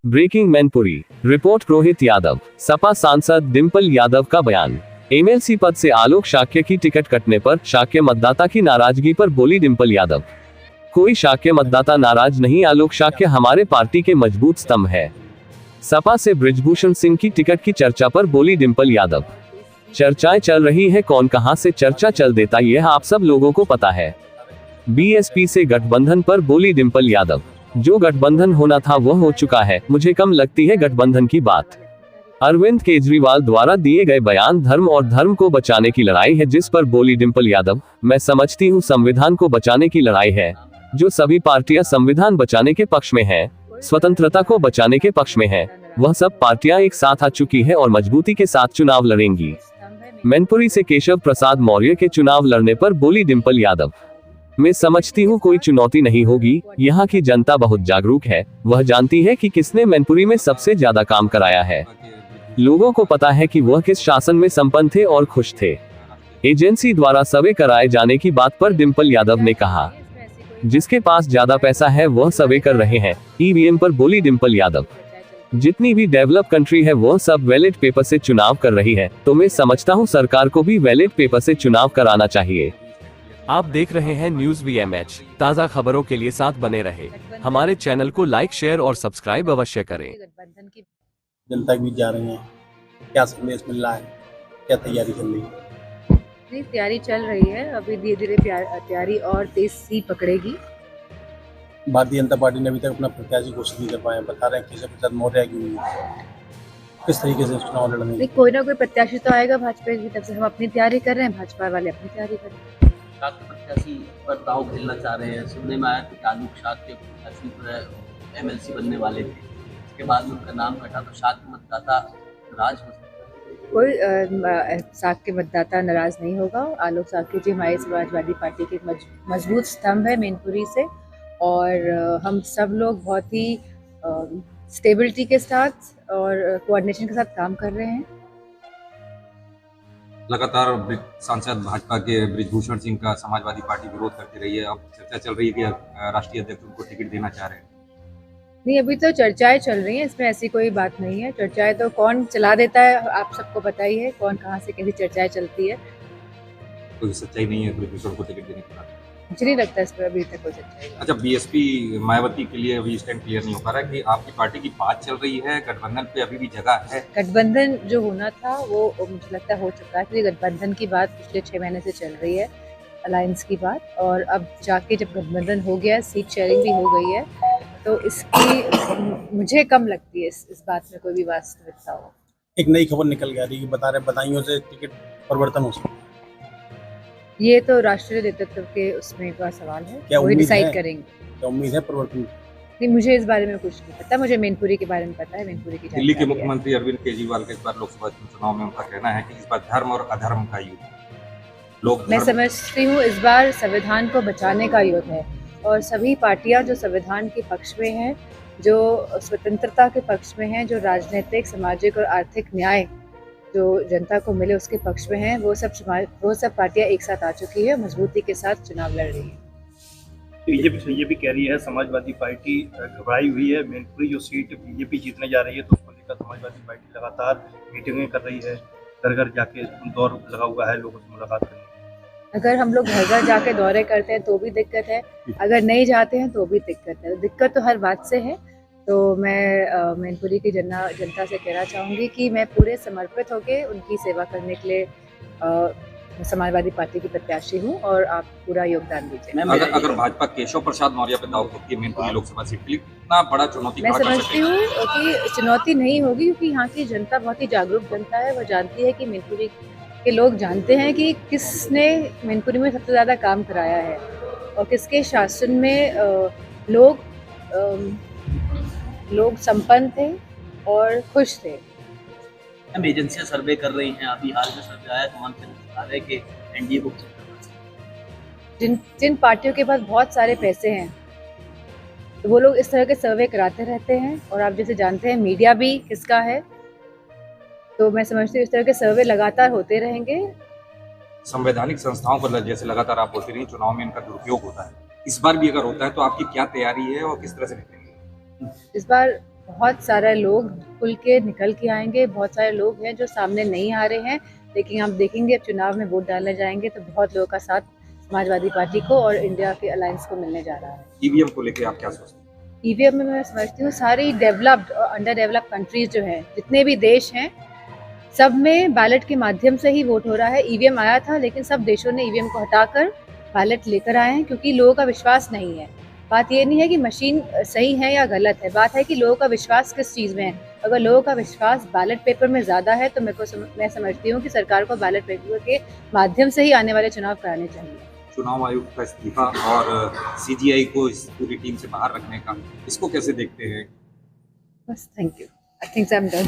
Breaking Mainpuri report. Rohit Yadav. Sapa सांसद डिंपल यादव का बयान। एमएलसी पद से आलोक शाक्य की टिकट कटने पर शाक्य मतदाता की नाराजगी पर बोली डिंपल यादव। कोई शाक्य मतदाता नाराज नहीं, आलोक शाक्य हमारे पार्टी के मजबूत स्तंभ है। सपा से बृजभूषण सिंह की टिकट की चर्चा पर बोली डिंपल यादव। चर्चाएं चल रही है, कौन कहां से चर्चा चल देता यह आप सब लोगों को पता है। बीएसपी से गठबंधन पर बोली डिंपल यादव। जो गठबंधन होना था वह हो चुका है, मुझे कम लगती है गठबंधन की बात। अरविंद केजरीवाल द्वारा दिए गए बयान धर्म और धर्म को बचाने की लड़ाई है, जिस पर बोली डिंपल यादव। मैं समझती हूँ संविधान को बचाने की लड़ाई है। जो सभी पार्टियां संविधान बचाने के पक्ष में हैं, स्वतंत्रता को बचाने के पक्ष में हैं, वह सब पार्टियां एक साथ आ चुकी है और मजबूती के साथ चुनाव लड़ेंगी। मैनपुरी से केशव प्रसाद मौर्य के चुनाव लड़ने पर बोली डिंपल यादव। मैं समझती हूँ कोई चुनौती नहीं होगी, यहाँ की जनता बहुत जागरूक है, वह जानती है कि किसने मैनपुरी में सबसे ज्यादा काम कराया है। लोगों को पता है कि वह किस शासन में संपन्न थे और खुश थे। एजेंसी द्वारा सर्वे कराए जाने की बात पर डिंपल यादव ने कहा, जिसके पास ज्यादा पैसा है वह सर्वे कर रहे हैं। ईवीएम पर बोली डिंपल यादव। जितनी भी डेवलप कंट्री है वह सब बैलेट पेपर से चुनाव कर रही है, तो मैं समझता हूँ सरकार को भी बैलेट पेपर से चुनाव कराना चाहिए। आप देख रहे हैं न्यूज वीएमएच। ताज़ा खबरों के लिए साथ बने रहे। हमारे चैनल को लाइक, शेयर और सब्सक्राइब अवश्य करें। जनता भी जा रही है, क्या संदेश मिल रहा है, क्या तैयारी चल रही है? नहीं, तैयारी चल रही है, अभी धीरे धीरे तैयारी और तेज सी पकड़ेगी। भारतीय जनता पार्टी ने अभी तक अपना प्रत्याशी घोषित नहीं कर पाए, बता रहे हैं केशव प्रसाद मौर्य की किस तरीके से चुनाव लड़ने। कोई ना कोई प्रत्याशी तो आएगा भाजपा की तरफ से, हम अपनी तैयारी कर रहे हैं, भाजपा वाले अपनी तैयारी कर रहे हैं। प्रत्याशी पर दाव खेलना चाह रहे हैं। सुनने में आया था कि आलोक शाक्य प्रत्याशी पर एमएलसी बनने वाले थे, इसके बाद में उनका नाम कटा, तो शाक्य मतदाता नाराज हो सकता है। कोई शाक्य मतदाता नाराज नहीं होगा। आलोक शाक्य जी हमारी समाजवादी पार्टी के मजबूत स्तंभ है मैनपुरी से, और हम सब लोग बहुत ही स्टेबिलिटी के साथ और कोऑर्डिनेशन के साथ काम कर रहे हैं। लगातार सांसद भाजपा के बृजभूषण सिंह का समाजवादी पार्टी विरोध करती रही है, अब चर्चा चल रही है कि राष्ट्रीय अध्यक्ष उनको टिकट देना चाह रहे हैं। नहीं, अभी तो चर्चाएं चल रही हैं, इसमें ऐसी कोई बात नहीं है। चर्चाएं तो कौन चला देता है आप सबको पता ही है, कौन कहां से कैसी चर्चाएं चलती है। कोई सच्चाई नहीं है बृजभूषण को टिकट देने के बाद? मुझे नहीं लगता इस पर अभी तक कोई सच्चाई है। अच्छा, बीएसपी मायावती के लिए अभी स्टैंड क्लियर नहीं हो पा रहा है कि आपकी पार्टी की बात चल रही है, गठबंधन पे अभी भी जगह है? गठबंधन जो होना था वो मुझे लगता है हो चुका है, क्योंकि गठबंधन की बात पिछले 6 महीने से चल रही है, अलायंस की बात, और अब जाके जब गठबंधन हो गया है, सीट शेयरिंग भी हो गई है, तो इसकी मुझे कम लगती है इस बात में कोई भी वास्तविकता हो। एक नई खबर निकल गया रही, बता रहे बधाइयों से टिकट परिवर्तन हो सकता है। ये तो राष्ट्रीय नेतृत्व के उसमें का सवाल है, क्या वही उम्मीद डिसाइड है? करेंगे। क्या उम्मीद है परिवर्तन? नहीं, मुझे इस बारे में कुछ नहीं पता, मुझे मैनपुरी के बारे में पता है, मैनपुरी की दिल्ली के जानकारी है। मुख्यमंत्री अरविंद केजरीवाल के इस बार लोकसभा चुनाव में उनका कहना है कि इस बार धर्म और अधर्म का युद्ध। लोग मैं समझती हूँ इस बार संविधान को बचाने का युद्ध है, और सभी पार्टियां जो संविधान के पक्ष में हैं, जो स्वतंत्रता के पक्ष में हैं, जो राजनीतिक, सामाजिक और आर्थिक न्याय जो जनता को मिले उसके पक्ष में हैं, वो सब पार्टियां एक साथ आ चुकी है, मजबूती के साथ चुनाव लड़ रही है। बीजेपी कह रही है समाजवादी पार्टी घबराई हुई है, मैनपुरी जो सीट बीजेपी जीतने जा रही है तो उसको लेकर समाजवादी पार्टी लगातार मीटिंगें कर रही है, घर घर जाके दौर लगा हुआ है लोगों से मुलाकात करने। अगर हम लोग घर घर जाके दौरे करते हैं तो भी दिक्कत है, अगर नहीं जाते हैं तो भी दिक्कत है। दिक्कत तो हर बात से है। तो मैं मैनपुरी की जनता से कहना चाहूँगी कि मैं पूरे समर्पित होकर उनकी सेवा करने के लिए समाजवादी पार्टी की प्रत्याशी हूँ, और आप पूरा योगदान दीजिए। अगर भाजपा केशव प्रसाद मौर्य पे दाव करती है मैनपुरी लोकसभा सीट के लिए, कितना बड़ा चुनौती मैं समझती हूँ कि चुनौती नहीं होगी, क्योंकि यहाँ की जनता बहुत ही जागरूक जनता है। वो जानती है कि मैनपुरी के लोग जानते हैं कि किसने मैनपुरी में सबसे ज़्यादा काम कराया है, और किसके शासन में लोग संपन्न थे और खुश थे। हम एजेंसियां सर्वे कर रही हैं, अभी हाल में सर्वे आया तो हम बता रहे हैं कि एनडीए को जिन पार्टियों के पास बहुत सारे पैसे हैं, तो वो लोग इस तरह के सर्वे कराते रहते हैं, और आप जैसे जानते हैं मीडिया भी किसका है, तो मैं समझती हूँ इस तरह के सर्वे लगातार होते रहेंगे। संवैधानिक संस्थाओं पर जैसे लगातार आप बोलते रही, चुनाव में इनका दुरुपयोग होता है, इस बार भी अगर होता है तो आपकी क्या तैयारी है और किस तरह से निकलेंगे? इस बार बहुत सारे लोग खुल के निकल के आएंगे, बहुत सारे लोग हैं जो सामने नहीं आ रहे हैं, लेकिन आप देखेंगे अब चुनाव में वोट डालने जाएंगे तो बहुत लोगों का साथ समाजवादी पार्टी को और इंडिया के अलायंस को मिलने जा रहा है। ईवीएम को लेकर आप क्या सोचते हैं? ईवीएम में मैं समझती हूँ सारी डेवलप्ड और अंडर डेवलप्ड कंट्रीज जो हैं, जितने भी देश हैं, सब में बैलेट के माध्यम से ही वोट हो रहा है। ईवीएम आया था लेकिन सब देशों ने ईवीएम को हटाकर बैलेट लेकर आए हैं, क्योंकि लोगों का विश्वास नहीं है। बात ये नहीं है कि मशीन सही है या गलत है, बात है कि लोगों का विश्वास किस चीज़ में है। अगर लोगों का विश्वास बैलेट पेपर में ज़्यादा है तो मैं समझती हूँ कि सरकार को बैलेट पेपर के माध्यम से ही आने वाले चुनाव कराने चाहिए। चुनाव आयोग का इस्तीफा और सीजीआई को इस पूरी टीम से बाहर रखने का, इसको कैसे देखते हैं? बस, thank you, I think I am done.